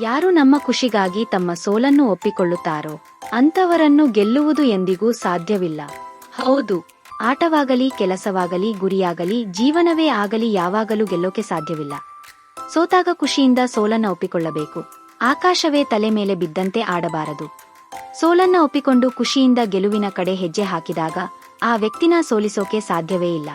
ಯಾರು ನಮ್ಮ ಖುಷಿಗಾಗಿ ತಮ್ಮ ಸೋಲನ್ನು ಒಪ್ಪಿಕೊಳ್ಳುತ್ತಾರೋ ಅಂತವರನ್ನು ಗೆಲ್ಲುವುದು ಎಂದಿಗೂ ಸಾಧ್ಯವಿಲ್ಲ. ಹೌದು, ಆಟವಾಗಲಿ, ಕೆಲಸವಾಗಲಿ, ಗುರಿಯಾಗಲಿ, ಜೀವನವೇ ಆಗಲಿ ಯಾವಾಗಲೂ ಗೆಲ್ಲೋಕೆ ಸಾಧ್ಯವಿಲ್ಲ. ಸೋತಾಗ ಖುಷಿಯಿಂದ ಸೋಲನ್ನ ಒಪ್ಪಿಕೊಳ್ಳಬೇಕು. ಆಕಾಶವೇ ತಲೆ ಮೇಲೆ ಬಿದ್ದಂತೆ ಆಡಬಾರದು. ಸೋಲನ್ನ ಒಪ್ಪಿಕೊಂಡು ಖುಷಿಯಿಂದ ಗೆಲುವಿನ ಕಡೆ ಹೆಜ್ಜೆ ಹಾಕಿದಾಗ ಆ ವ್ಯಕ್ತಿನ ಸೋಲಿಸೋಕೆ ಸಾಧ್ಯವೇ ಇಲ್ಲ.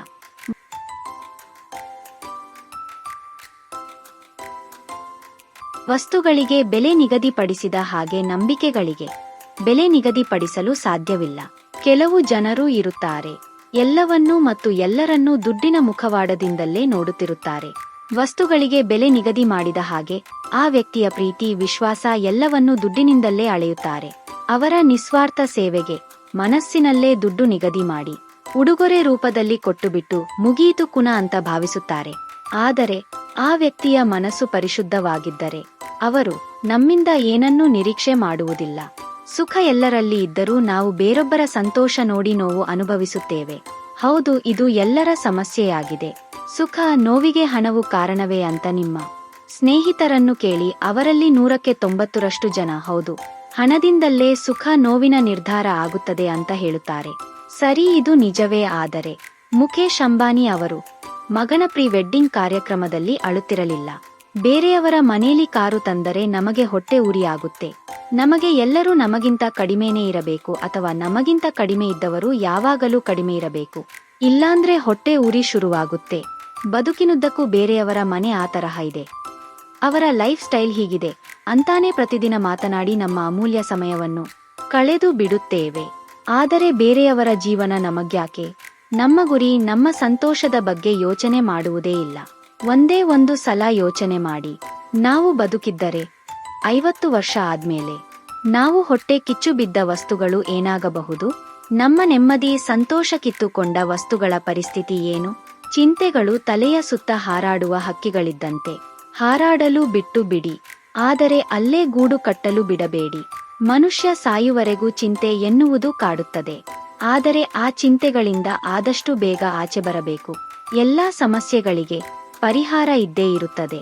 ವಸ್ತುಗಳಿಗೆ ಬೆಲೆ ನಿಗದಿಪಡಿಸಿದ ಹಾಗೆ ನಂಬಿಕೆಗಳಿಗೆ ಬೆಲೆ ನಿಗದಿಪಡಿಸಲು ಸಾಧ್ಯವಿಲ್ಲ. ಕೆಲವು ಜನರು ಇರುತ್ತಾರೆ, ಎಲ್ಲವನ್ನೂ ಮತ್ತು ಎಲ್ಲರನ್ನೂ ದುಡ್ಡಿನ ಮುಖವಾಡದಿಂದಲೇ ನೋಡುತ್ತಿರುತ್ತಾರೆ. ವಸ್ತುಗಳಿಗೆ ಬೆಲೆ ನಿಗದಿ ಮಾಡಿದ ಹಾಗೆ ಆ ವ್ಯಕ್ತಿಯ ಪ್ರೀತಿ, ವಿಶ್ವಾಸ ಎಲ್ಲವನ್ನೂ ದುಡ್ಡಿನಿಂದಲೇ ಅಳೆಯುತ್ತಾರೆ. ಅವರ ನಿಸ್ವಾರ್ಥ ಸೇವೆಗೆ ಮನಸ್ಸಿನಲ್ಲೇ ದುಡ್ಡು ನಿಗದಿ ಮಾಡಿ ಉಡುಗೊರೆ ರೂಪದಲ್ಲಿ ಕೊಟ್ಟುಬಿಟ್ಟು ಮುಗಿಯಿತು ಕುಣ ಅಂತ ಭಾವಿಸುತ್ತಾರೆ. ಆದರೆ ಆ ವ್ಯಕ್ತಿಯ ಮನಸ್ಸು ಪರಿಶುದ್ಧವಾಗಿದ್ದರೆ ಅವರು ನಮ್ಮಿಂದ ಏನನ್ನೂ ನಿರೀಕ್ಷೆ ಮಾಡುವುದಿಲ್ಲ. ಸುಖ ಎಲ್ಲರಲ್ಲಿ ಇದ್ದರೂ ನಾವು ಬೇರೊಬ್ಬರ ಸಂತೋಷ ನೋಡಿ ನೋವು ಅನುಭವಿಸುತ್ತೇವೆ. ಹೌದು, ಇದು ಎಲ್ಲರ ಸಮಸ್ಯೆಯಾಗಿದೆ. ಸುಖ ನೋವಿಗೆ ಹಣವು ಕಾರಣವೇ ಅಂತ ನಿಮ್ಮ ಸ್ನೇಹಿತರನ್ನು ಕೇಳಿ. ಅವರಲ್ಲಿ 100ಕ್ಕೆ 90ರಷ್ಟು ಜನ ಹೌದು, ಹಣದಿಂದಲೇ ಸುಖ ನೋವಿನ ನಿರ್ಧಾರ ಆಗುತ್ತದೆ ಅಂತ ಹೇಳುತ್ತಾರೆ. ಸರಿ, ಇದು ನಿಜವೇ. ಆದರೆ ಮುಖೇಶ್ ಅಂಬಾನಿ ಅವರು ಮಗನ ಪ್ರೀ ವೆಡ್ಡಿಂಗ್ ಕಾರ್ಯಕ್ರಮದಲ್ಲಿ ಅಳುತ್ತಿರಲಿಲ್ಲ. ಬೇರೆಯವರ ಮನೇಲಿ ಕಾರು ತಂದರೆ ನಮಗೆ ಹೊಟ್ಟೆ ಉರಿಯಾಗುತ್ತೆ. ನಮಗೆ ಎಲ್ಲರೂ ನಮಗಿಂತ ಕಡಿಮೆನೇ ಇರಬೇಕು, ಅಥವಾ ನಮಗಿಂತ ಕಡಿಮೆ ಇದ್ದವರು ಯಾವಾಗಲೂ ಕಡಿಮೆ ಇರಬೇಕು, ಇಲ್ಲಾಂದ್ರೆ ಹೊಟ್ಟೆ ಉರಿ ಶುರುವಾಗುತ್ತೆ. ಬದುಕಿನುದ್ದಕ್ಕೂ ಬೇರೆಯವರ ಮನೆ ಆ ತರಹ ಇದೆ, ಅವರ ಲೈಫ್ ಸ್ಟೈಲ್ ಹೀಗಿದೆ ಅಂತಾನೆ ಪ್ರತಿದಿನ ಮಾತನಾಡಿ ನಮ್ಮ ಅಮೂಲ್ಯ ಸಮಯವನ್ನು ಕಳೆದು ಬಿಡುತ್ತೇವೆ. ಆದರೆ ಬೇರೆಯವರ ಜೀವನ ನಮಗ್ಯಾಕೆ? ನಮ್ಮ ಗುರಿ, ನಮ್ಮ ಸಂತೋಷದ ಬಗ್ಗೆ ಯೋಚನೆ ಮಾಡುವುದೇ ಇಲ್ಲ. ಒಂದೇ ಒಂದು ಸಲ ಯೋಚನೆ ಮಾಡಿ, ನಾವು ಬದುಕಿದ್ದರೆ 50 ವರ್ಷ ಆದ್ಮೇಲೆ ನಾವು ಹೊಟ್ಟೆ ಕಿಚ್ಚು ಬಿದ್ದ ವಸ್ತುಗಳು ಏನಾಗಬಹುದು? ನಮ್ಮ ನೆಮ್ಮದಿ, ಸಂತೋಷ ಕಿತ್ತುಕೊಂಡ ವಸ್ತುಗಳ ಪರಿಸ್ಥಿತಿ ಏನು? ಚಿಂತೆಗಳು ತಲೆಯ ಸುತ್ತ ಹಾರಾಡುವ ಹಕ್ಕಿಗಳಿದ್ದಂತೆ ಹಾರಾಡಲು ಬಿಟ್ಟು ಬಿಡಿ, ಆದರೆ ಅಲ್ಲೇ ಗೂಡು ಕಟ್ಟಲು ಬಿಡಬೇಡಿ. ಮನುಷ್ಯ ಸಾಯುವರೆಗೂ ಚಿಂತೆ ಎನ್ನುವುದು ಕಾಡುತ್ತದೆ. ಆದರೆ ಆ ಚಿಂತೆಗಳಿಂದ ಆದಷ್ಟು ಬೇಗ ಆಚೆ ಬರಬೇಕು. ಎಲ್ಲಾ ಸಮಸ್ಯೆಗಳಿಗೆ ಪರಿಹಾರ ಇದ್ದೇ ಇರುತ್ತದೆ.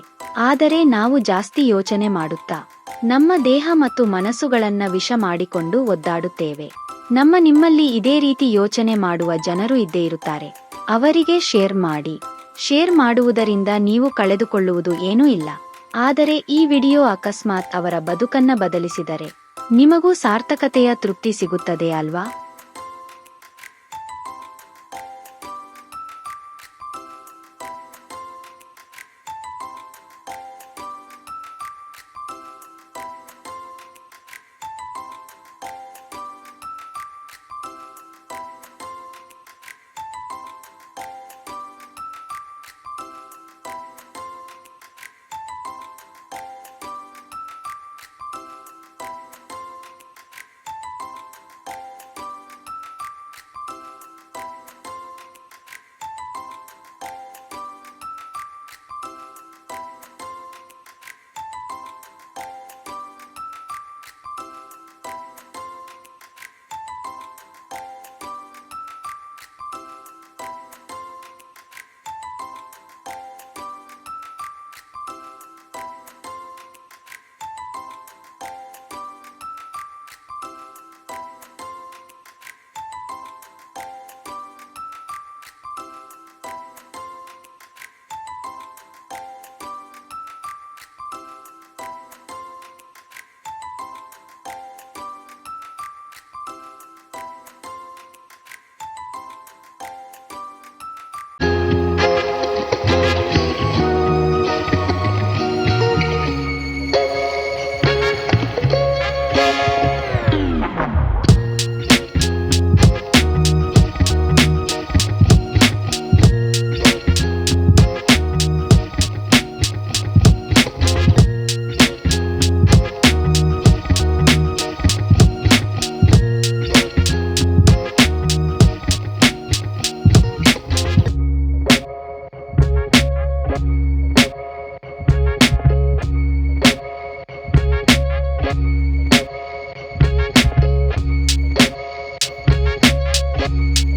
ಆದರೆ ನಾವು ಜಾಸ್ತಿ ಯೋಚನೆ ಮಾಡುತ್ತಾ ನಮ್ಮ ದೇಹ ಮತ್ತು ಮನಸ್ಸುಗಳನ್ನ ವಿಷ ಮಾಡಿಕೊಂಡು ಒದ್ದಾಡುತ್ತೇವೆ. ನಿಮ್ಮಲ್ಲಿ ಇದೇ ರೀತಿ ಯೋಚನೆ ಮಾಡುವ ಜನರು ಇದ್ದೇ ಇರುತ್ತಾರೆ. ಅವರಿಗೆ ಶೇರ್ ಮಾಡಿ. ಶೇರ್ ಮಾಡುವುದರಿಂದ ನೀವು ಕಳೆದುಕೊಳ್ಳುವುದು ಏನೂ ಇಲ್ಲ. ಆದರೆ ಈ ವಿಡಿಯೋ ಅಕಸ್ಮಾತ್ ಅವರ ಬದುಕನ್ನ ಬದಲಿಸಿದರೆ ನಿಮಗೂ ಸಾರ್ಥಕತೆಯ ತೃಪ್ತಿ ಸಿಗುತ್ತದೆ ಅಲ್ವಾ?